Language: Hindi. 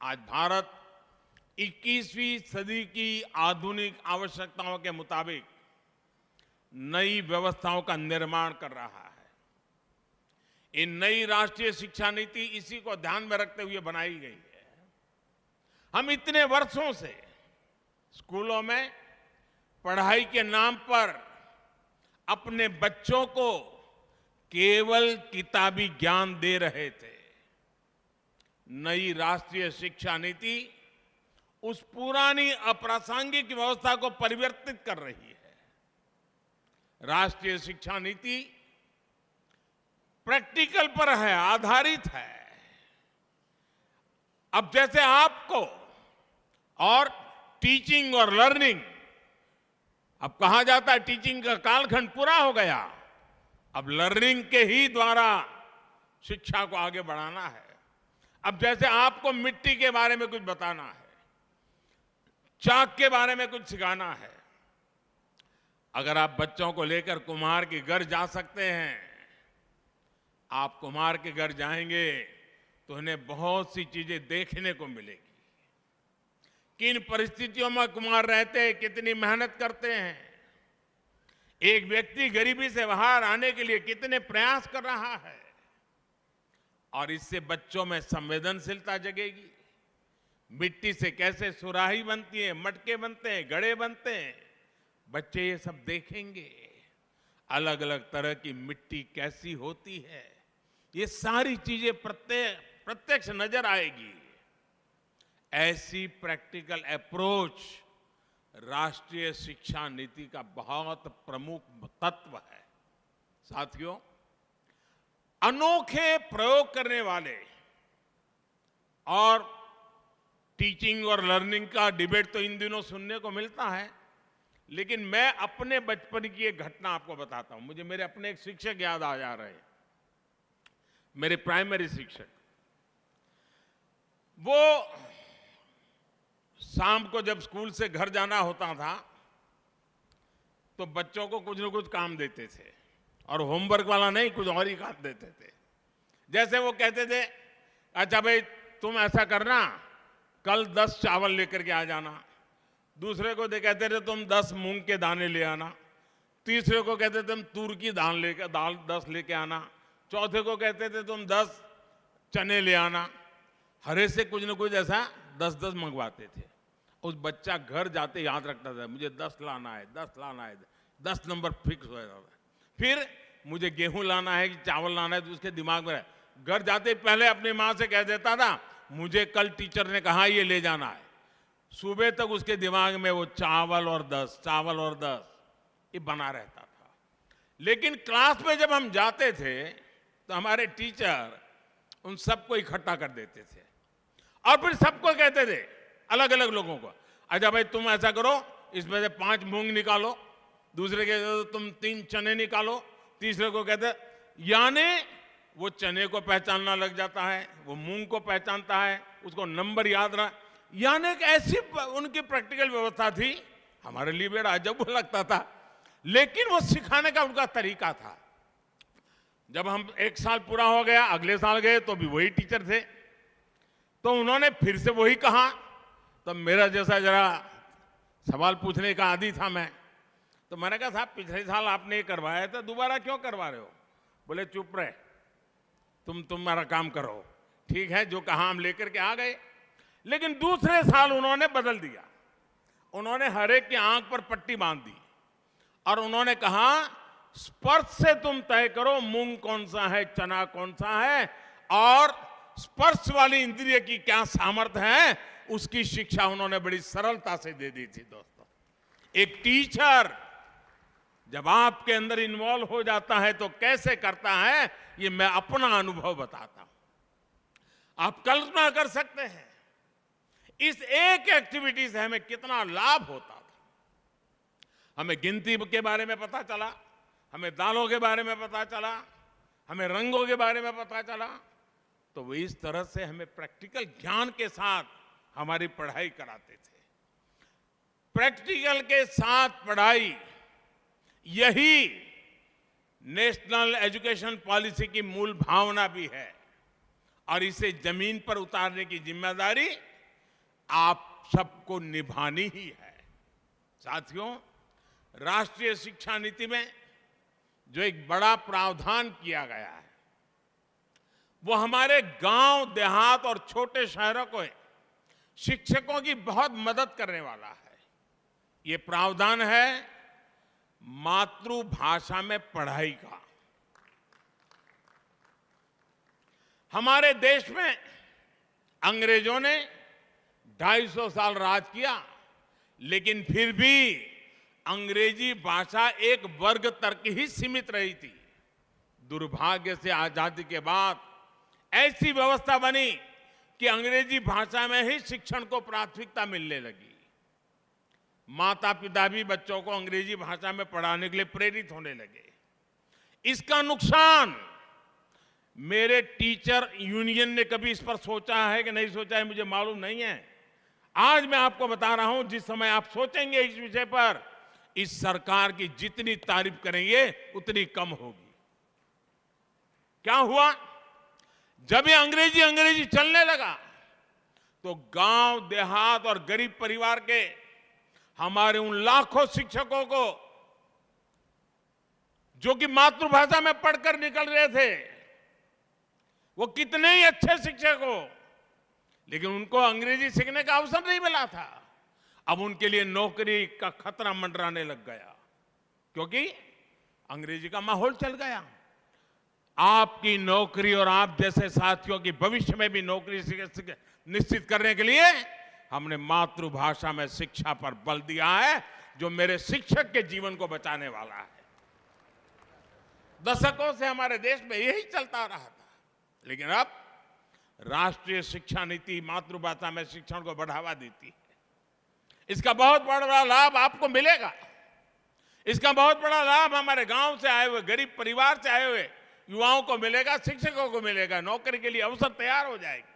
आज भारत 21वीं सदी की आधुनिक आवश्यकताओं के मुताबिक नई व्यवस्थाओं का निर्माण कर रहा है। ये नई राष्ट्रीय शिक्षा नीति इसी को ध्यान में रखते हुए बनाई गई है। हम इतने वर्षों से स्कूलों में पढ़ाई के नाम पर अपने बच्चों को केवल किताबी ज्ञान दे रहे थे। नई राष्ट्रीय शिक्षा नीति उस पुरानी अप्रासंगिक व्यवस्था को परिवर्तित कर रही है। राष्ट्रीय शिक्षा नीति प्रैक्टिकल पर है, आधारित है। अब जैसे आपको और टीचिंग और लर्निंग, अब कहा जाता है टीचिंग का कालखंड पूरा हो गया, अब लर्निंग के ही द्वारा शिक्षा को आगे बढ़ाना है। अब जैसे आपको मिट्टी के बारे में कुछ बताना है, चाक के बारे में कुछ सिखाना है, अगर आप बच्चों को लेकर कुम्हार के घर जा सकते हैं, आप कुम्हार के घर जाएंगे तो उन्हें बहुत सी चीजें देखने को मिलेगी। किन परिस्थितियों में कुम्हार रहते हैं, कितनी मेहनत करते हैं, एक व्यक्ति गरीबी से बाहर आने के लिए कितने प्रयास कर रहा है, और इससे बच्चों में संवेदनशीलता जगेगी। मिट्टी से कैसे सुराही बनती है, मटके बनते हैं, घड़े बनते हैं, बच्चे ये सब देखेंगे। अलग अलग तरह की मिट्टी कैसी होती है, ये सारी चीजें प्रत्यक्ष नजर आएगी। ऐसी प्रैक्टिकल अप्रोच राष्ट्रीय शिक्षा नीति का बहुत प्रमुख तत्व है। साथियों, अनोखे प्रयोग करने वाले और टीचिंग और लर्निंग का डिबेट तो इन दिनों सुनने को मिलता है, लेकिन मैं अपने बचपन की एक घटना आपको बताता हूं। मुझे मेरे अपने एक शिक्षक याद आ जा रहे हैं, मेरे प्राइमरी शिक्षक। वो शाम को जब स्कूल से घर जाना होता था तो बच्चों को कुछ न कुछ काम देते थे, और होमवर्क वाला नहीं, कुछ और ही काम देते थे। जैसे वो कहते थे, अच्छा भाई तुम ऐसा करना, कल 10 चावल लेकर के आ जाना। दूसरे को कहते थे तुम 10 मूंग के दाने ले आना। तीसरे को कहते थे तुम तूर की दाल 10 लेके आना। चौथे को कहते थे तुम 10 चने ले आना। हरे से कुछ न कुछ ऐसा 10-10 मंगवाते थे। उस बच्चा घर जाते याद रखता था, मुझे 10 लाना है, 10 लाना है, 10 नंबर फिक्स हो जाता था। फिर मुझे गेहूं लाना है कि चावल लाना है, तो उसके दिमाग में घर जाते पहले अपनी मां से कह देता था, मुझे कल टीचर ने कहा ये ले जाना है। सुबह तक उसके दिमाग में वो चावल और 10, चावल और 10 ये बना रहता था। लेकिन क्लास में जब हम जाते थे तो हमारे टीचर उन सबको इकट्ठा कर देते थे और फिर सबको कहते थे, अलग अलग लोगों को, अच्छा भाई तुम ऐसा करो, इसमें से 5 मूंग निकालो। दूसरे कहते तो तुम 3 चने निकालो। तीसरे को कहते, यानी वो चने को पहचानना लग जाता है, वो मूंग को पहचानता है, उसको नंबर याद रहा। यानी एक ऐसी उनकी प्रैक्टिकल व्यवस्था थी, हमारे लिए बड़ा अजब लगता था, लेकिन वो सिखाने का उनका तरीका था। जब हम 1 साल पूरा हो गया, अगले साल गए तो भी वही टीचर थे, तो उन्होंने फिर से वही कहा। तब मेरा जैसा जरा सवाल पूछने का आदी था मैं, तो मैंने कहा साहब पिछले साल आपने ये करवाया था, दोबारा क्यों करवा रहे हो? बोले चुप रहे, तुम्हारा काम करो। ठीक है, जो कहा हम लेकर के आ गए। लेकिन दूसरे साल उन्होंने बदल दिया। उन्होंने हर एक की आंख पर पट्टी बांध दी और उन्होंने कहा, स्पर्श से तुम तय करो मूंग कौन सा है, चना कौन सा है, और स्पर्श वाली इंद्रिय की क्या सामर्थ्य है, उसकी शिक्षा उन्होंने बड़ी सरलता से दे दी थी। दोस्तों, एक टीचर जब आपके अंदर इन्वॉल्व हो जाता है तो कैसे करता है, ये मैं अपना अनुभव बताता हूं। आप कल्पना कर सकते हैं इस एक एक्टिविटी से हमें कितना लाभ होता था। हमें गिनती के बारे में पता चला, हमें दालों के बारे में पता चला, हमें रंगों के बारे में पता चला। तो वो इस तरह से हमें प्रैक्टिकल ज्ञान के साथ हमारी पढ़ाई कराते थे। प्रैक्टिकल के साथ पढ़ाई, यही नेशनल एजुकेशन पॉलिसी की मूल भावना भी है, और इसे जमीन पर उतारने की जिम्मेदारी आप सबको निभानी ही है। साथियों, राष्ट्रीय शिक्षा नीति में जो एक बड़ा प्रावधान किया गया है, वो हमारे गांव, देहात और छोटे शहरों को शिक्षकों की बहुत मदद करने वाला है। ये प्रावधान है मातृभाषा में पढ़ाई का। हमारे देश में अंग्रेजों ने 250 साल राज किया, लेकिन फिर भी अंग्रेजी भाषा एक वर्ग तक ही सीमित रही थी। दुर्भाग्य से आजादी के बाद ऐसी व्यवस्था बनी कि अंग्रेजी भाषा में ही शिक्षण को प्राथमिकता मिलने लगी। माता पिता भी बच्चों को अंग्रेजी भाषा में पढ़ाने के लिए प्रेरित होने लगे। इसका नुकसान मेरे टीचर यूनियन ने कभी इस पर सोचा है कि नहीं सोचा है, मुझे मालूम नहीं है। आज मैं आपको बता रहा हूं, जिस समय आप सोचेंगे इस विषय पर, इस सरकार की जितनी तारीफ करेंगे उतनी कम होगी। क्या हुआ? जब ये अंग्रेजी चलने लगा तो गांव, देहात और गरीब परिवार के हमारे उन लाखों शिक्षकों को, जो कि मातृभाषा में पढ़कर निकल रहे थे, वो कितने ही अच्छे शिक्षक हो, लेकिन उनको अंग्रेजी सीखने का अवसर नहीं मिला था। अब उनके लिए नौकरी का खतरा मंडराने लग गया, क्योंकि अंग्रेजी का माहौल चल गया। आपकी नौकरी और आप जैसे साथियों की भविष्य में भी नौकरी निश्चित करने के लिए हमने मातृभाषा में शिक्षा पर बल दिया है, जो मेरे शिक्षक के जीवन को बचाने वाला है। दशकों से हमारे देश में यही चलता रहा था, लेकिन अब राष्ट्रीय शिक्षा नीति मातृभाषा में शिक्षण को बढ़ावा देती है। इसका बहुत बड़ा लाभ आपको मिलेगा। इसका बहुत बड़ा लाभ हमारे गांव से आए हुए, गरीब परिवार से आए हुए युवाओं को मिलेगा, शिक्षकों को मिलेगा। नौकरी के लिए अवसर तैयार हो जाएगा।